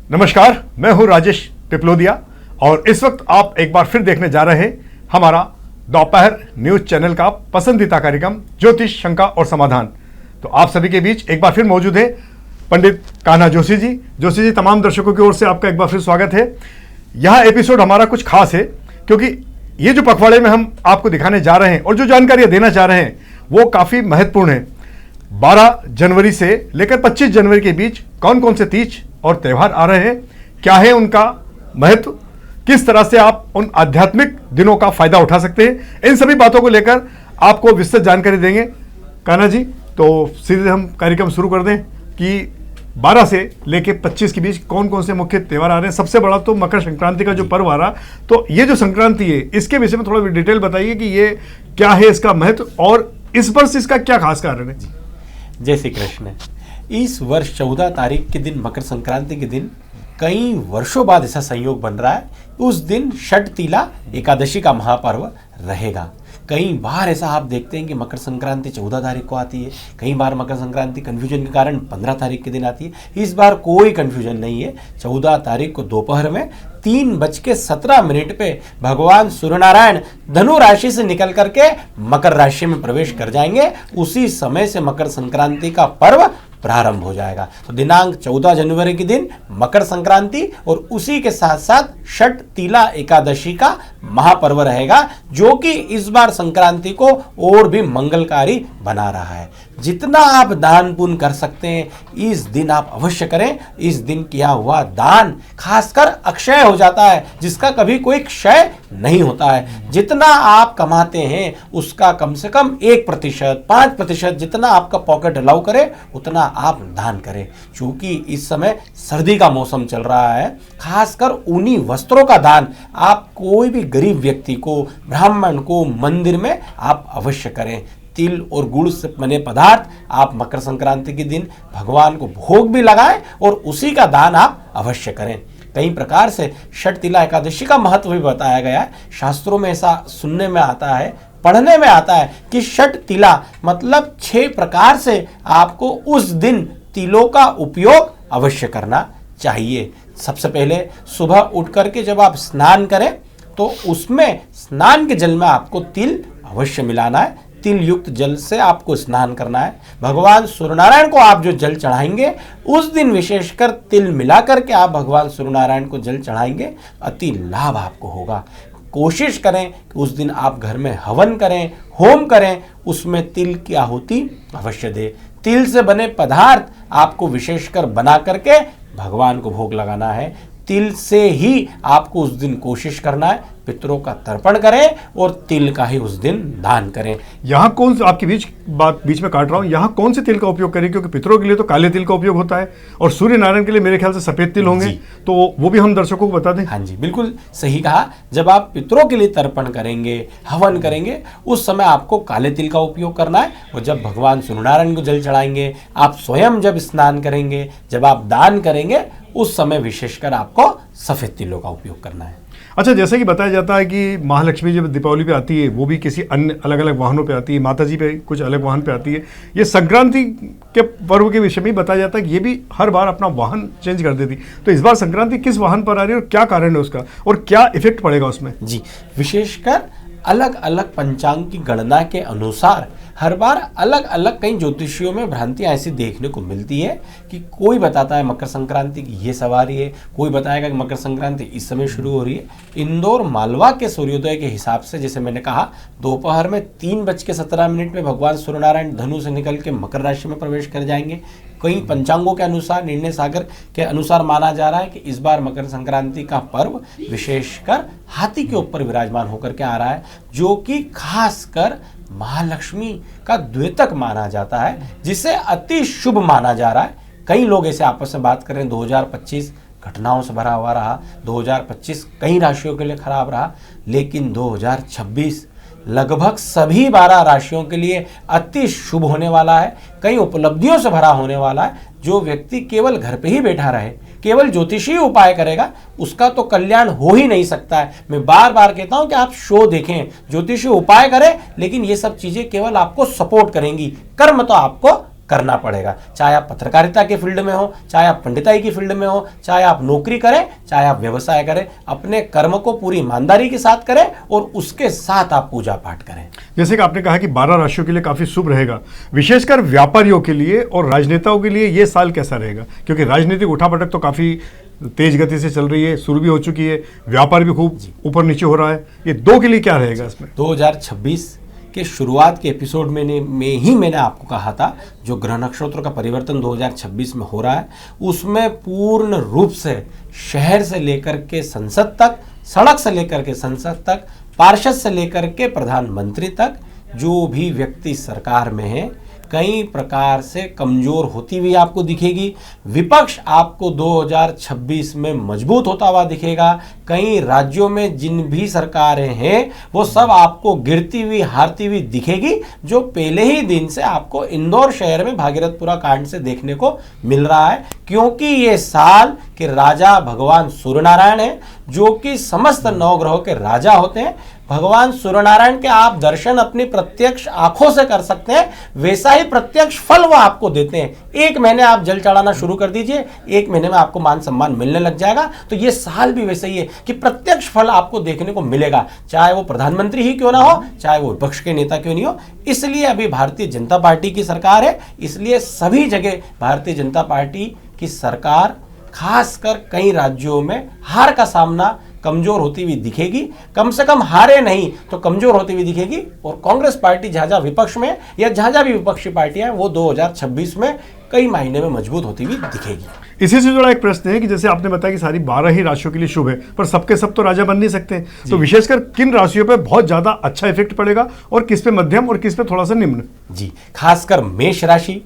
नमस्कार, मैं हूं राजेश पिपलोदिया और इस वक्त आप एक बार फिर देखने जा रहे हैं हमारा दोपहर न्यूज चैनल का पसंदीदा कार्यक्रम ज्योतिष, शंका और समाधान। तो आप सभी के बीच एक बार फिर मौजूद है पंडित कान्हा जोशी जी। जोशी जी, तमाम दर्शकों की ओर से आपका एक बार फिर स्वागत है। यह एपिसोड हमारा कुछ खास है क्योंकि ये जो पखवाड़े में हम आपको दिखाने जा रहे हैं और जो जानकारियां देना चाह रहे हैं वो काफी महत्वपूर्ण है। 12 जनवरी से लेकर 25 जनवरी के बीच कौन कौन से तीज और त्यौहार आ रहे हैं, क्या है उनका महत्व, किस तरह से आप उन आध्यात्मिक दिनों का फायदा उठा सकते हैं, इन सभी बातों को लेकर आपको विस्तृत जानकारी देंगे कान्हा जी। तो सीधे हम कार्यक्रम शुरू कर दें कि 12 से लेके 25 के बीच कौन कौन से मुख्य त्यौहार आ रहे हैं। सबसे बड़ा तो मकर संक्रांति का जो पर्व आ रहा, तो ये जो संक्रांति है इसके विषय में थोड़ा डिटेल बताइए कि ये क्या है, इसका महत्व और इस वर्ष इसका क्या खास कारण है। जय श्री कृष्ण। इस वर्ष 14 तारीख के दिन, मकर संक्रांति के दिन, कई वर्षों बाद ऐसा संयोग बन रहा है। उस दिन षटतिला एकादशी का महापर्व रहेगा। कई बार ऐसा आप देखते हैं कि मकर संक्रांति 14 तारीख को आती है, कई बार मकर संक्रांति कन्फ्यूजन के कारण 15 तारीख के दिन आती है। इस बार कोई कन्फ्यूजन नहीं है। 14 तारीख को दोपहर में 3:17 पे भगवान सूर्यनारायण धनु राशि से निकल करके मकर राशि में प्रवेश कर जाएंगे। उसी समय से मकर संक्रांति का पर्व प्रारंभ हो जाएगा। तो दिनांक 14 जनवरी के दिन मकर संक्रांति और उसी के साथ साथ षटतिला एकादशी का महापर्व रहेगा, जो कि इस बार संक्रांति को और भी मंगलकारी बना रहा है। जितना आप दान पुण्य कर सकते हैं इस दिन आप अवश्य करें। इस दिन किया हुआ दान खासकर अक्षय हो जाता है, जिसका कभी कोई क्षय नहीं होता है। जितना आप कमाते हैं उसका कम से कम 1%, 5% जितना आपका पॉकेट अलाउ करे उतना आप दान करें। क्योंकि इस समय सर्दी का मौसम चल रहा है, खासकर ऊनी वस्त्रों का दान आप कोई भी गरीब व्यक्ति को, ब्राह्मण को मंदिर में आप अवश्य करें। तिल और गुड़ से बने पदार्थ आप मकर संक्रांति के दिन भगवान को भोग भी लगाएं और उसी का दान आप अवश्य करें। कई प्रकार से षटतिला एकादशी का महत्व भी बताया गया है। शास्त्रों में ऐसा सुनने में आता है, पढ़ने में आता है कि षटतिला मतलब 6 प्रकार से आपको उस दिन तिलों का उपयोग अवश्य करना चाहिए। सबसे पहले सुबह उठ करके जब आप स्नान करें तो उसमें स्नान के जल में आपको तिल अवश्य मिलाना है। तिल युक्त जल से आपको स्नान करना है। भगवान सूर्यनारायण को आप जो जल चढ़ाएंगे उस दिन विशेषकर तिल मिला करके आप भगवान सूर्यनारायण को जल चढ़ाएंगे, अति लाभ आपको होगा। कोशिश करें कि उस दिन आप घर में हवन करें, होम करें, उसमें तिल की आहुति अवश्य दें। तिल से बने पदार्थ आपको विशेषकर बना करके भगवान को भोग लगाना है। तिल से ही आपको उस दिन कोशिश करना है पितरों का तर्पण करें और तिल का ही उस दिन दान करें। यहाँ कौन सा, आपकी बीच में काट रहा हूँ, यहाँ कौन से तिल का उपयोग करें? क्योंकि पितरों के लिए तो काले तिल का उपयोग होता है और सूर्य नारायण के लिए मेरे ख्याल से सफेद तिल होंगे, तो वो भी हम दर्शकों को बता दें। हाँ जी, बिल्कुल सही कहा। जब आप पितरों के लिए तर्पण करेंगे, हवन करेंगे, उस समय आपको काले तिल का उपयोग करना है। और जब भगवान सूर्यनारायण को जल चढ़ाएंगे, आप स्वयं जब स्नान करेंगे, जब आप दान करेंगे, उस समय विशेषकर आपको सफेद तिलों का उपयोग करना है। अच्छा, जैसे कि बताया जाता है कि महालक्ष्मी जब दीपावली पे आती है वो भी किसी अन्य अलग अलग वाहनों पे आती है, माता जी पे कुछ अलग वाहन पे आती है। ये संक्रांति के पर्व के विषय में बताया जाता है कि ये भी हर बार अपना वाहन चेंज कर देती। तो इस बार संक्रांति किस वाहन पर आ रही है और क्या कारण है उसका और क्या इफेक्ट पड़ेगा उसमें? जी, विशेषकर अलग अलग पंचांग की गणना के अनुसार हर बार अलग अलग कई ज्योतिषियों में भ्रांतियां ऐसी देखने को मिलती है कि कोई बताता है मकर संक्रांति की ये सवारी है, कोई बताएगा कि मकर संक्रांति इस समय शुरू हो रही है। इंदौर मालवा के सूर्योदय के हिसाब से, जैसे मैंने कहा, दोपहर में 3:17 में भगवान सूर्यनारायण धनु से निकल के मकर राशि में प्रवेश कर जाएंगे। कई पंचांगों के अनुसार, निर्णय सागर के अनुसार माना जा रहा है कि इस बार मकर संक्रांति का पर्व विशेषकर हाथी के ऊपर विराजमान होकर के आ रहा है, जो कि खासकर महालक्ष्मी का द्योतक माना जाता है, जिसे अति शुभ माना जा रहा है। कई लोग ऐसे आपस में बात करें 2025 घटनाओं से भरा हुआ रहा, 2025 कई राशियों के लिए खराब रहा, लेकिन 2026 लगभग सभी 12 राशियों के लिए अति शुभ होने वाला है। कई उपलब्धियों से भरा होने वाला है। जो व्यक्ति केवल घर पे ही बैठा रहे, केवल ज्योतिषीय उपाय करेगा, उसका तो कल्याण हो ही नहीं सकता है। मैं बार बार कहता हूं कि आप शो देखें, ज्योतिषीय उपाय करें, लेकिन ये सब चीजें केवल आपको सपोर्ट करेंगी, कर्म तो आपको करना पड़ेगा। चाहे आप पत्रकारिता के फील्ड में हो, चाहे आप पंडिताई की फील्ड में हो, चाहे आप नौकरी करें, चाहे आप व्यवसाय करें, अपने कर्म को पूरी ईमानदारी के साथ करें और उसके साथ आप पूजा पाठ करें। जैसे कि आपने कहा कि 12 राशियों के लिए काफी शुभ रहेगा, विशेषकर व्यापारियों के लिए और राजनेताओं के लिए ये साल कैसा रहेगा? क्योंकि राजनीतिक उठापटक तो काफी तेज गति से चल रही है, शुरू भी हो चुकी है, व्यापार भी खूब ऊपर नीचे हो रहा है। ये 2 के लिए क्या रहेगा इसमें? 2026 के शुरुआत के एपिसोड में ही मैंने आपको कहा था, जो ग्रह नक्षत्रों का परिवर्तन 2026 में हो रहा है, उसमें पूर्ण रूप से शहर से लेकर के संसद तक, सड़क से लेकर के संसद तक, पार्षद से लेकर के प्रधानमंत्री तक, जो भी व्यक्ति सरकार में है, कई प्रकार से कमजोर होती हुई आपको दिखेगी। विपक्ष आपको 2026 में मजबूत होता हुआ दिखेगा। कई राज्यों में जिन भी सरकारें हैं वो सब आपको गिरती हुई, हारती हुई दिखेगी, जो पहले ही दिन से आपको इंदौर शहर में भागीरथपुरा कांड से देखने को मिल रहा है। क्योंकि ये साल के राजा भगवान सूर्यनारायण है, जो कि समस्त नवग्रहों के राजा होते हैं। भगवान सूर्यनारायण के आप दर्शन अपनी प्रत्यक्ष आंखों से कर सकते हैं, वैसा ही प्रत्यक्ष फल वो आपको देते हैं। 1 महीने आप जल चढ़ाना शुरू कर दीजिए, 1 महीने में आपको मान सम्मान मिलने लग जाएगा। तो ये साल भी वैसे ही है कि प्रत्यक्ष फल आपको देखने को मिलेगा, चाहे वो प्रधानमंत्री ही क्यों ना हो, चाहे वो विपक्ष के नेता क्यों नहीं हो। इसलिए अभी भारतीय जनता पार्टी की सरकार है, इसलिए सभी जगह भारतीय जनता पार्टी की सरकार खासकर कई राज्यों में हार का सामना कमजोर होती हुई दिखेगी। कम से कम हारे नहीं तो कमजोर होती हुई दिखेगी। और कांग्रेस पार्टी जहां जहां विपक्ष में या जहां जहां भी विपक्षी पार्टियां हैं, वो 2026 में कई मायने में मजबूत होती हुई दिखेगी। इसी से जुड़ा एक प्रश्न है कि जैसे आपने बताया कि सारी 12 ही राशियों के लिए शुभ है, पर सबके सब तो राजा बन नहीं सकते, तो विशेषकर किन राशियों पे बहुत ज्यादा अच्छा इफेक्ट पड़ेगा और किस पे मध्यम और किस पे थोड़ा सा निम्न? जी, खासकर मेष राशि,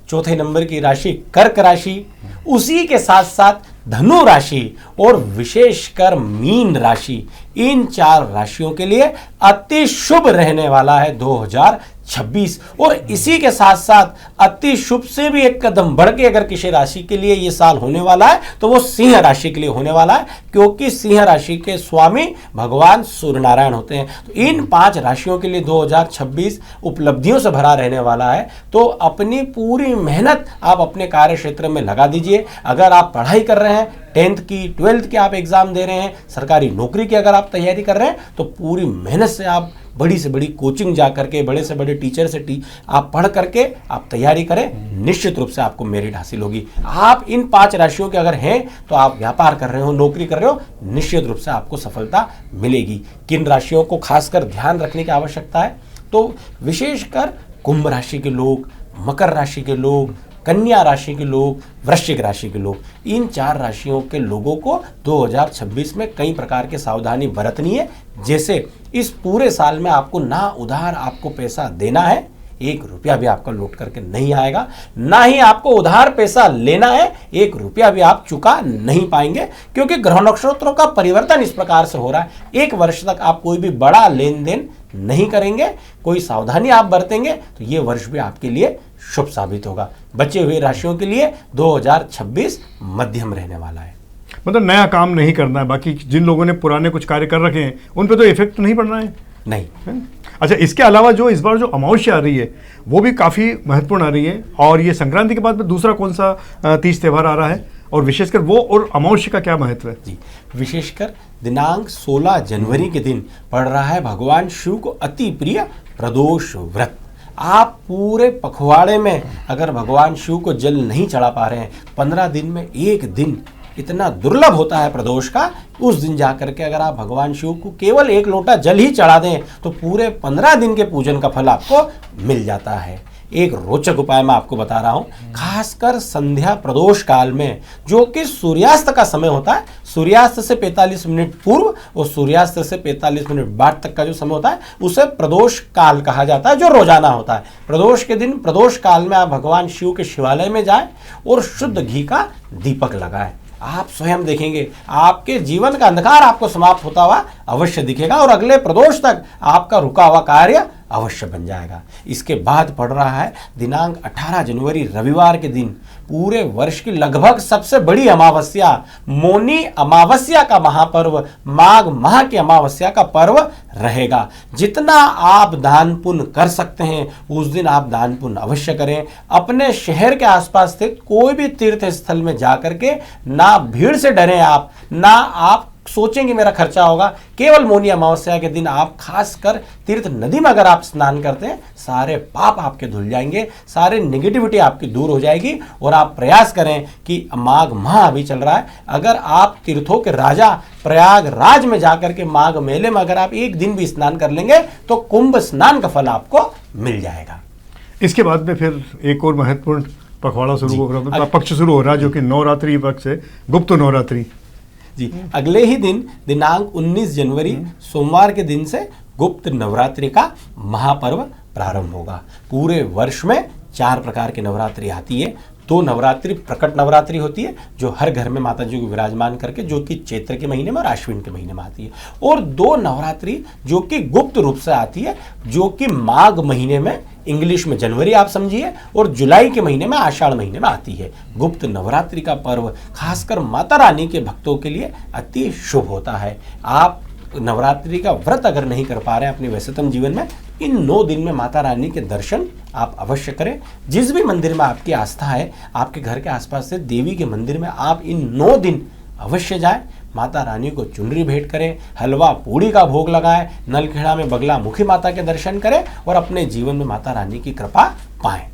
चौथे नंबर की राशि कर्क राशि, उसी के साथ साथ धनु राशि और विशेषकर मीन राशि, इन 4 राशियों के लिए अति शुभ रहने वाला है 2026। और इसी के साथ साथ अति शुभ से भी एक कदम बढ़ के अगर किसी राशि के लिए ये साल होने वाला है तो वो सिंह राशि के लिए होने वाला है, क्योंकि सिंह राशि के स्वामी भगवान सूर्यनारायण होते हैं। तो इन 5 राशियों के लिए 2026 उपलब्धियों से भरा रहने वाला है। तो अपनी पूरी मेहनत आप अपने कार्य क्षेत्र में लगा दीजिए। अगर आप पढ़ाई कर रहे हैं, 10th की 12th के आप एग्जाम दे रहे हैं, सरकारी नौकरी की अगर आप तैयारी कर रहे हैं, तो पूरी मेहनत से आप बड़ी से बड़ी कोचिंग जा करके, बड़े से बड़े टीचर से आप पढ़ करके आप तैयारी करें, निश्चित रूप से आपको मेरिट हासिल होगी। आप इन 5 राशियों के अगर हैं तो आप व्यापार कर रहे हो, नौकरी कर रहे हो, निश्चित रूप से आपको सफलता मिलेगी। किन राशियों को खासकर ध्यान रखने की आवश्यकता है? तो विशेषकर कुंभ राशि के लोग, मकर राशि के लोग, कन्या राशि के लोग, वृश्चिक राशि के लोग, इन 4 राशियों के लोगों को 2026 में कई प्रकार के सावधानी बरतनी है। जैसे इस पूरे साल में आपको ना उधार आपको पैसा देना है, 1 रुपया भी आपका लौट करके नहीं आएगा, ना ही आपको उधार पैसा लेना है, 1 रुपया भी आप चुका नहीं पाएंगे। क्योंकि ग्रह नक्षत्रों का परिवर्तन इस प्रकार से हो रहा है, 1 वर्ष तक आप कोई भी बड़ा लेन देन नहीं करेंगे, कोई सावधानी आप बरतेंगे तो ये वर्ष भी आपके लिए शुभ साबित होगा। बचे हुए राशियों के लिए 2026 मध्यम रहने वाला है। मतलब नया काम नहीं करना है, बाकी जिन लोगों ने पुराने कुछ कार्य कर रखे हैं उन पे तो इफेक्ट नहीं पड़ना है। नहीं। अच्छा, इसके अलावा जो इस बार जो अमावस्या आ रही है वो भी काफ़ी महत्वपूर्ण आ रही है, और ये संक्रांति के बाद में दूसरा कौन सा तीज त्यौहार आ रहा है, और विशेषकर वो और अमावस्या का क्या महत्व है? जी, विशेषकर दिनांक 16 जनवरी के दिन पड़ रहा है भगवान शिव को अति प्रिय प्रदोष व्रत। आप पूरे पखवाड़े में अगर भगवान शिव को जल नहीं चढ़ा पा रहे हैं, 15 दिन में 1 दिन इतना दुर्लभ होता है प्रदोष का, उस दिन जाकर के अगर आप भगवान शिव को केवल 1 लोटा जल ही चढ़ा दें तो पूरे 15 दिन के पूजन का फल आपको मिल जाता है। एक रोचक उपाय मैं आपको बता रहा हूं, खासकर संध्या प्रदोष काल में, जो कि सूर्यास्त का समय होता है, सूर्यास्त से 45 मिनट पूर्व और सूर्यास्त से 45 मिनट बाद तक का जो समय होता है उसे प्रदोष काल कहा जाता है, जो रोजाना होता है। प्रदोष के दिन, प्रदोष काल में आप भगवान शिव के शिवालय में जाएं और शुद्ध घी का दीपक लगाएं। आप स्वयं देखेंगे आपके जीवन का अंधकार आपको समाप्त होता हुआ अवश्य दिखेगा और अगले प्रदोष तक आपका रुका हुआ कार्य अवश्य बन जाएगा। इसके बाद पड़ रहा है दिनांक 18 जनवरी रविवार के दिन पूरे वर्ष की लगभग सबसे बड़ी अमावस्या, मौनी अमावस्या का महापर्व, माघ माह की अमावस्या का पर्व रहेगा। जितना आप दान पुण्य कर सकते हैं उस दिन आप दान पुण्य अवश्य करें। अपने शहर के आसपास स्थित कोई भी तीर्थ स्थल में जाकर के ना भीड़ से डरें आप, ना आप सोचेंगे मेरा खर्चा होगा। केवल मौनी अमावस्या के दिन आप खासकर तीर्थ नदी में अगर आप स्नान करते हैं सारे पाप आपके धुल जाएंगे, सारे नेगेटिविटी आपकी दूर हो जाएगी। और आप प्रयास करें कि माघ माह अभी चल रहा है, अगर आप तीर्थों के राजा प्रयागराज में जाकर के माघ मेले में अगर आप एक दिन भी स्नान कर लेंगे तो कुंभ स्नान का फल आपको मिल जाएगा। इसके बाद में फिर एक और महत्वपूर्ण पखवाड़ा शुरू हो रहा है, पक्ष शुरू हो रहा है, जो कि नवरात्रि पक्ष है, गुप्त नवरात्रि जी। अगले ही दिन दिनांक 19 जनवरी सोमवार के दिन से गुप्त नवरात्रि का महापर्व प्रारंभ होगा। पूरे वर्ष में 4 प्रकार की नवरात्रि आती है। 2 नवरात्रि प्रकट नवरात्रि होती है जो हर घर में माता जी को विराजमान करके, जो कि चैत्र के महीने में और आश्विन के महीने में आती है। और 2 नवरात्रि जो कि गुप्त रूप से आती है, जो कि माघ महीने में, इंग्लिश में जनवरी आप समझिए, और जुलाई के महीने में, आषाढ़ महीने में आती है। गुप्त नवरात्रि का पर्व खासकर माता रानी के भक्तों के लिए अति शुभ होता है। आप नवरात्रि का व्रत अगर नहीं कर पा रहे हैं अपने व्यस्ततम जीवन में, इन 9 दिन में माता रानी के दर्शन आप अवश्य करें। जिस भी मंदिर में आपकी आस्था है, आपके घर के आसपास से देवी के मंदिर में आप इन 9 दिन अवश्य जाएं। माता रानी को चुनरी भेंट करें, हलवा पूड़ी का भोग लगाएं, नलखेड़ा में बगला मुखी माता के दर्शन करें और अपने जीवन में माता रानी की कृपा पाएं।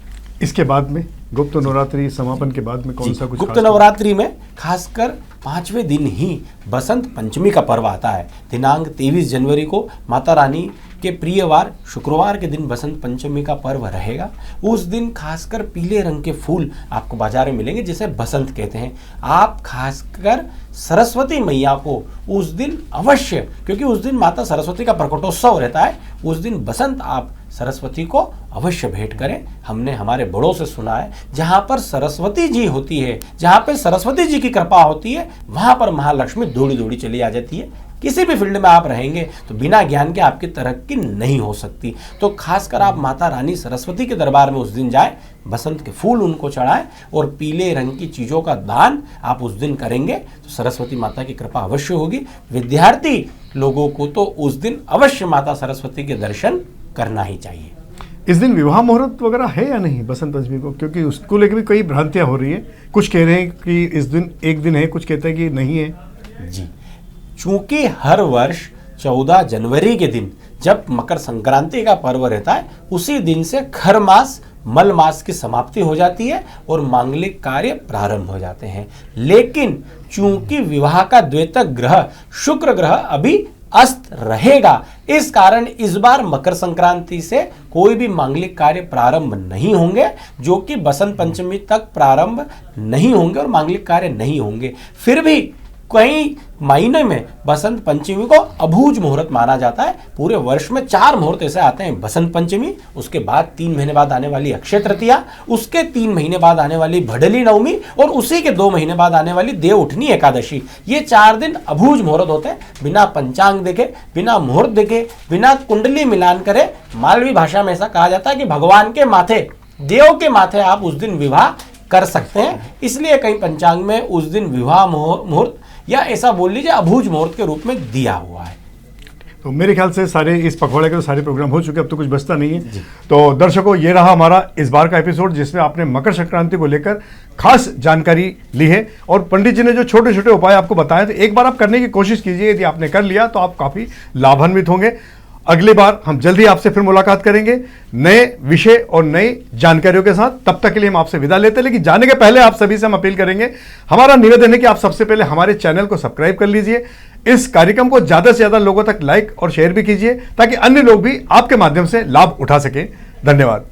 इसके बाद में गुप्त नवरात्रि समापन के बाद में कौन सा कुछ गुप्त नवरात्रि में खासकर 5वें दिन ही बसंत पंचमी का पर्व आता है। दिनांक 23 जनवरी को माता रानी के प्रिय वार शुक्रवार के दिन बसंत पंचमी का पर्व रहेगा। उस दिन खासकर पीले रंग के फूल आपको बाजार में मिलेंगे जिसे बसंत कहते हैं। आप खासकर सरस्वती मैया को उस दिन अवश्य, क्योंकि उस दिन माता सरस्वती का प्रकटोत्सव रहता है, उस दिन बसंत आप सरस्वती को अवश्य भेंट करें। हमने हमारे बड़ों से सुना है जहाँ पर सरस्वती जी होती है, जहाँ पे सरस्वती जी की कृपा होती है, वहाँ पर महालक्ष्मी दौड़ी दौड़ी चली आ जाती है। किसी भी फील्ड में आप रहेंगे तो बिना ज्ञान के आपकी तरक्की नहीं हो सकती। तो खासकर आप माता रानी सरस्वती के दरबार में उस दिन जाएं, बसंत के फूल उनको चढ़ाएं और पीले रंग की चीज़ों का दान आप उस दिन करेंगे तो सरस्वती माता की कृपा अवश्य होगी। विद्यार्थी लोगों को तो उस दिन अवश्य माता सरस्वती के दर्शन करना ही चाहिए। इस दिन विवाह मुहूर्त वगैरह है या नहीं बसंत पंचमी को? क्योंकि उसको लेकर भी कई भ्रांतियां हो रही है। कुछ कह रहे हैं कि इस दिन एक दिन है, कुछ कहते हैं कि नहीं है। जी, चूंकि हर वर्ष 14 जनवरी के दिन जब मकर संक्रांति का पर्व रहता है, उसी दिन से खर मास मल मास की समाप्ति हो जाती है और मांगलिक कार्य प्रारंभ हो जाते हैं। लेकिन चूंकि विवाह का द्वेतक ग्रह शुक्र ग्रह अभी अस्त रहेगा, इस कारण इस बार मकर संक्रांति से कोई भी मांगलिक कार्य प्रारंभ नहीं होंगे, जो कि बसंत पंचमी तक प्रारंभ नहीं होंगे और मांगलिक कार्य नहीं होंगे। फिर भी कई महीने में बसंत पंचमी को अभूज मुहूर्त माना जाता है। पूरे वर्ष में 4 मुहूर्त ऐसे आते हैं। बसंत पंचमी, उसके बाद 3 महीने बाद आने वाली अक्षय तृतीया, उसके 3 महीने बाद आने वाली भडली नवमी और उसी के 2 महीने बाद आने वाली देव उठनी एकादशी। ये 4 दिन अभूज मुहूर्त होते हैं। बिना पंचांग देखे, बिना मुहूर्त देखे, बिना कुंडली मिलान करे, मालवी भाषा में ऐसा कहा जाता है कि भगवान के माथे, देव के माथे आप उस दिन विवाह कर सकते हैं। इसलिए कई पंचांग में उस दिन विवाह मुहूर्त या ऐसा बोल लीजिए अभूज मुहूर्त के रूप में दिया हुआ है। तो मेरे ख्याल से सारे इस पखवाड़े के तो सारे प्रोग्राम हो चुके हैं, अब तो कुछ बचता नहीं है। तो दर्शकों, ये रहा हमारा इस बार का एपिसोड जिसमें आपने मकर संक्रांति को लेकर खास जानकारी ली है और पंडित जी ने जो छोटे छोटे उपाय आपको बताए थे, एक बार आप करने की कोशिश कीजिए। यदि आपने कर लिया तो आप काफ़ी लाभान्वित होंगे। अगली बार हम जल्दी आपसे फिर मुलाकात करेंगे नए विषय और नई जानकारियों के साथ। तब तक के लिए हम आपसे विदा लेते हैं, लेकिन जाने के पहले आप सभी से हम अपील करेंगे, हमारा निवेदन है कि आप सबसे पहले हमारे चैनल को सब्सक्राइब कर लीजिए। इस कार्यक्रम को ज़्यादा से ज़्यादा लोगों तक लाइक और शेयर भी कीजिए ताकि अन्य लोग भी आपके माध्यम से लाभ उठा सकें। धन्यवाद।